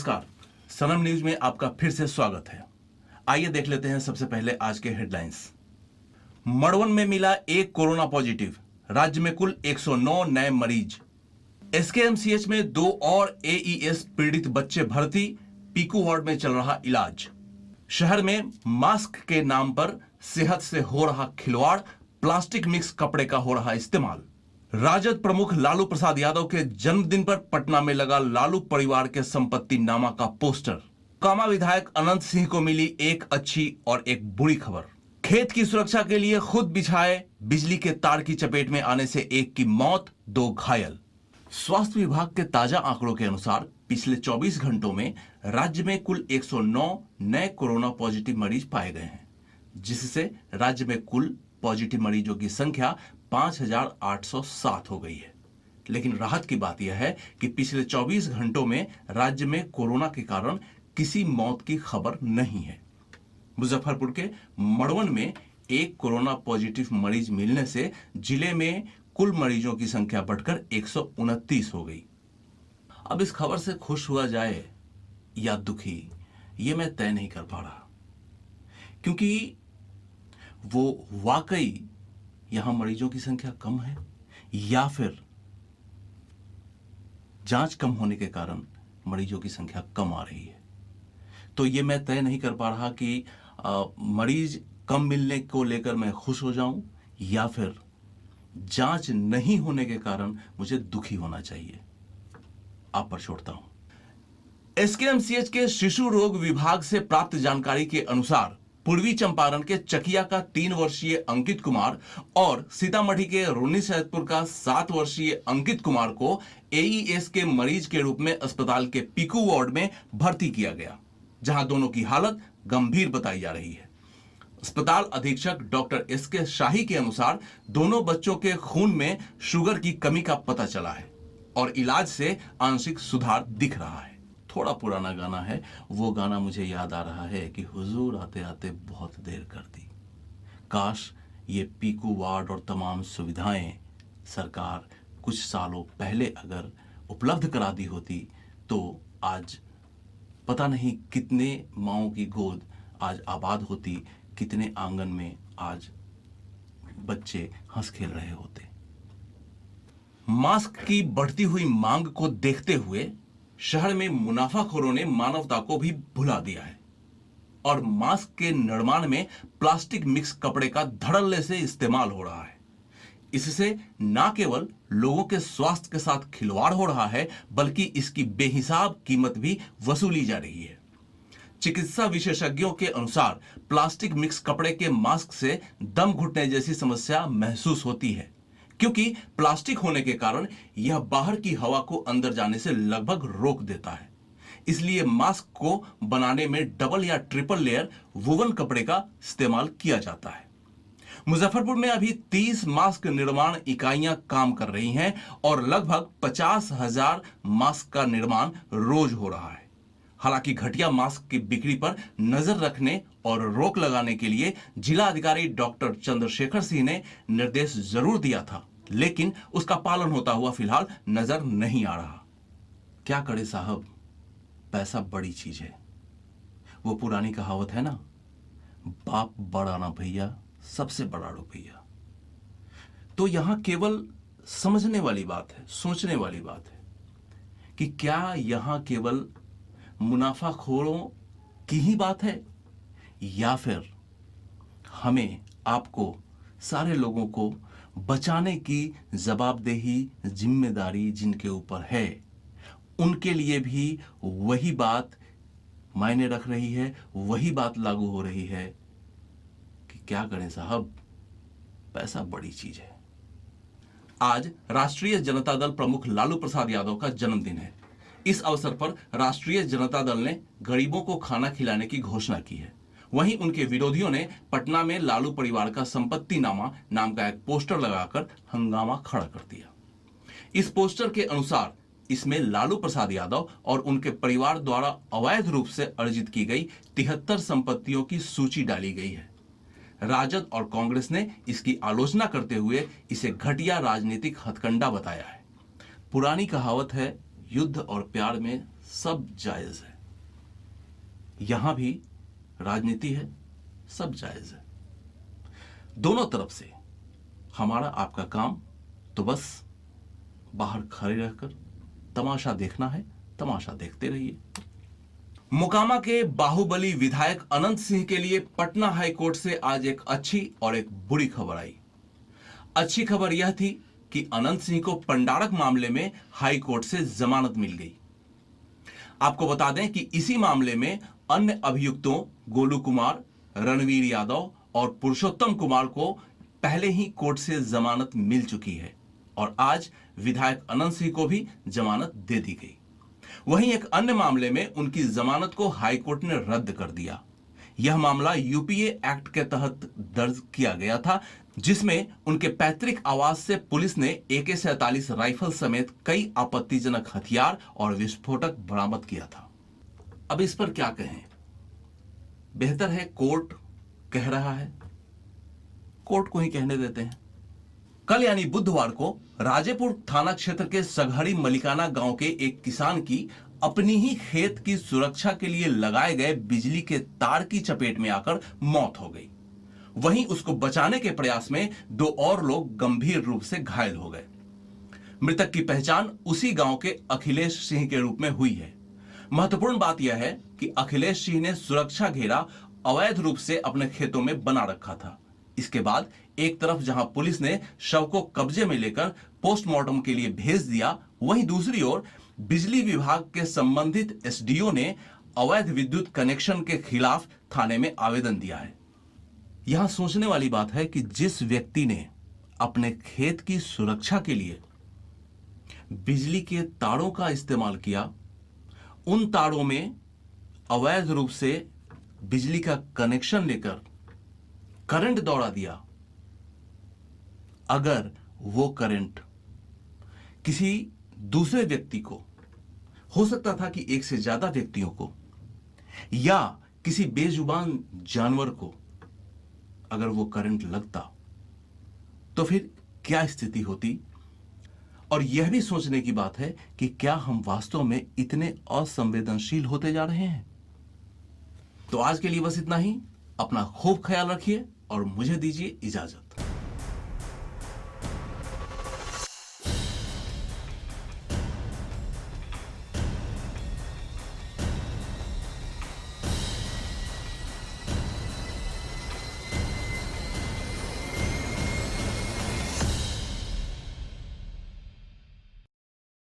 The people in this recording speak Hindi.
नमस्कार, सनम न्यूज में आपका फिर से स्वागत है। आइए देख लेते हैं सबसे पहले आज के हेडलाइंस। मड़वन में मिला एक कोरोना पॉजिटिव, राज्य में कुल 109 नए मरीज। एसकेएमसीएच में 2 और एईएस पीड़ित बच्चे भर्ती, पीकू वार्ड में चल रहा इलाज। शहर में मास्क के नाम पर सेहत से हो रहा खिलवाड़, प्लास्टिक मिक्स कपड़े का हो रहा इस्तेमाल। राजद प्रमुख लालू प्रसाद यादव के जन्मदिन पर पटना में लगा लालू परिवार के संपत्ति नामा का पोस्टर। कामा विधायक अनंत सिंह को मिली एक अच्छी और एक बुरी खबर। खेत की सुरक्षा के लिए खुद बिछाए बिजली के तार की चपेट में आने से एक की मौत, 2 घायल। स्वास्थ्य विभाग के ताजा आंकड़ों के अनुसार पिछले 24 घंटों में राज्य में कुल 109 नए कोरोना पॉजिटिव मरीज पाए गए हैं, जिससे राज्य में कुल पॉजिटिव मरीजों की संख्या 5,807 हो गई है। लेकिन राहत की बात यह है कि पिछले 24 घंटों में राज्य में कोरोना के कारण किसी मौत की खबर नहीं है। मुजफ्फरपुर के मड़वन में एक कोरोना पॉजिटिव मरीज मिलने से जिले में कुल मरीजों की संख्या बढ़कर 129 हो गई। अब इस खबर से खुश हुआ जाए या दुखी, ये मैं तय नहीं कर पा रहा, क्योंकि वो वाकई यहां मरीजों की संख्या कम है या फिर जांच कम होने के कारण मरीजों की संख्या कम आ रही है। तो ये मैं तय नहीं कर पा रहा कि मरीज कम मिलने को लेकर मैं खुश हो जाऊं या फिर जांच नहीं होने के कारण मुझे दुखी होना चाहिए। आप पर छोड़ता हूं। एसकेएमसीएच के शिशु रोग विभाग से प्राप्त जानकारी के अनुसार पूर्वी चंपारण के चकिया का 3 वर्षीय अंकित कुमार और सीतामढ़ी के रून्नी सैदपुर का 7 वर्षीय अंकित कुमार को एईएस के मरीज के रूप में अस्पताल के पीकू वार्ड में भर्ती किया गया, जहां दोनों की हालत गंभीर बताई जा रही है। अस्पताल अधीक्षक डॉक्टर एसके शाही के अनुसार दोनों बच्चों के खून में शुगर की कमी का पता चला है और इलाज से आंशिक सुधार दिख रहा है। थोड़ा पुराना गाना है, वो गाना मुझे याद आ रहा है कि हुजूर आते आते बहुत देर कर दी। काश ये पीकू वार्ड और तमाम सुविधाएं सरकार कुछ सालों पहले अगर उपलब्ध करा दी होती तो आज पता नहीं कितने माओं की गोद आज आबाद होती, कितने आंगन में आज बच्चे हंस खेल रहे होते। मास्क की बढ़ती हुई मांग को देखते हुए शहर में मुनाफाखोरों ने मानवता को भी भुला दिया है और मास्क के निर्माण में प्लास्टिक मिक्स कपड़े का धड़ल्ले से इस्तेमाल हो रहा है। इससे न केवल लोगों के स्वास्थ्य के साथ खिलवाड़ हो रहा है, बल्कि इसकी बेहिसाब कीमत भी वसूली जा रही है। चिकित्सा विशेषज्ञों के अनुसार प्लास्टिक मिक्स कपड़े के मास्क से दम घुटने जैसी समस्या महसूस होती है, क्योंकि प्लास्टिक होने के कारण यह बाहर की हवा को अंदर जाने से लगभग रोक देता है। इसलिए मास्क को बनाने में डबल या ट्रिपल लेयर वुवन कपड़े का इस्तेमाल किया जाता है। मुजफ्फरपुर में अभी 30 मास्क निर्माण इकाइयां काम कर रही हैं और लगभग 50,000 मास्क का निर्माण रोज हो रहा है। हालांकि घटिया मास्क की बिक्री पर नजर रखने और रोक लगाने के लिए जिला अधिकारी डॉक्टर चंद्रशेखर सिंह ने निर्देश जरूर दिया था, लेकिन उसका पालन होता हुआ फिलहाल नजर नहीं आ रहा। क्या करे साहब, पैसा बड़ी चीज है। वो पुरानी कहावत है ना, बाप बड़ा ना भैया, सबसे बड़ा रुपया। तो यहां केवल समझने वाली बात है, सोचने वाली बात है कि क्या यहां केवल मुनाफाखोरों की ही बात है या फिर हमें, आपको, सारे लोगों को बचाने की जवाबदेही, जिम्मेदारी जिनके ऊपर है, उनके लिए भी वही बात मायने रख रही है, वही बात लागू हो रही है कि क्या करें साहब, पैसा बड़ी चीज है। आज राष्ट्रीय जनता दल प्रमुख लालू प्रसाद यादव का जन्मदिन है। इस अवसर पर राष्ट्रीय जनता दल ने गरीबों को खाना खिलाने की घोषणा की है। वहीं उनके विरोधियों ने पटना में लालू परिवार का संपत्ति नामा नाम का एक पोस्टर लगाकर हंगामा खड़ा कर दिया। इस पोस्टर के अनुसार इसमें लालू प्रसाद यादव और उनके परिवार द्वारा अवैध रूप से अर्जित की गई 73 संपत्तियों की सूची डाली गई है। राजद और कांग्रेस ने इसकी आलोचना करते हुए इसे घटिया राजनीतिक हथकंडा बताया है। पुरानी कहावत है, युद्ध और प्यार में सब जायज है। यहां भी राजनीति है, सब जायज है। दोनों तरफ से हमारा आपका काम तो बस बाहर खड़े रहकर तमाशा देखना है, तमाशा देखते रहिए। मोकामा के बाहुबली विधायक अनंत सिंह के लिए पटना हाईकोर्ट से आज एक अच्छी और एक बुरी खबर आई। अच्छी खबर यह थी कि अनंत सिंह को पंडारक मामले में हाईकोर्ट से जमानत मिल गई। आपको बता दें कि इसी मामले में अन्य अभियुक्तों गोलू कुमार, रणवीर यादव और पुरुषोत्तम कुमार को पहले ही कोर्ट से जमानत मिल चुकी है और आज विधायक अनंत सिंह को भी जमानत दे दी गई। वहीं एक अन्य मामले में उनकी जमानत को हाईकोर्ट ने रद्द कर दिया। यह मामला यूपीए एक्ट के तहत दर्ज किया गया था, जिसमें उनके पैतृक आवास से पुलिस ने AK-47 राइफल समेत कई आपत्तिजनक हथियार और विस्फोटक बरामद किया था। अब इस पर क्या कहें? बेहतर है कोर्ट कह रहा है, कोर्ट को ही कहने देते हैं। कल यानी बुधवार को राजेपुर थाना क्षेत्र के सघड़ी मलिकाना गांव के एक किसान की अपनी ही खेत की सुरक्षा के लिए लगाए गए बिजली के तार की चपेट में आकर मौत हो गई। वहीं उसको बचाने के प्रयास में 2 और लोग गंभीर रूप से घायल हो गए। मृतक की पहचान उसी गांव के अखिलेश सिंह के रूप में हुई है। महत्वपूर्ण बात यह है कि अखिलेश सिंह ने सुरक्षा घेरा अवैध रूप से अपने खेतों में बना रखा था। इसके बाद एक तरफ जहां पुलिस ने शव को कब्जे में लेकर पोस्टमार्टम के लिए भेज दिया, वहीं दूसरी ओर बिजली विभाग के संबंधित SDO ने अवैध विद्युत कनेक्शन के खिलाफ थाने में आवेदन दिया है। यहां सोचने वाली बात है कि जिस व्यक्ति ने अपने खेत की सुरक्षा के लिए बिजली के तारों का इस्तेमाल किया, उन तारों में अवैध रूप से बिजली का कनेक्शन लेकर करंट दौड़ा दिया, अगर वो करंट किसी दूसरे व्यक्ति को, हो सकता था कि एक से ज्यादा व्यक्तियों को या किसी बेजुबान जानवर को अगर वो करंट लगता तो फिर क्या स्थिति होती। और यह भी सोचने की बात है कि क्या हम वास्तव में इतने असंवेदनशील होते जा रहे हैं। तो आज के लिए बस इतना ही। अपना खूब ख्याल रखिए और मुझे दीजिए इजाजत।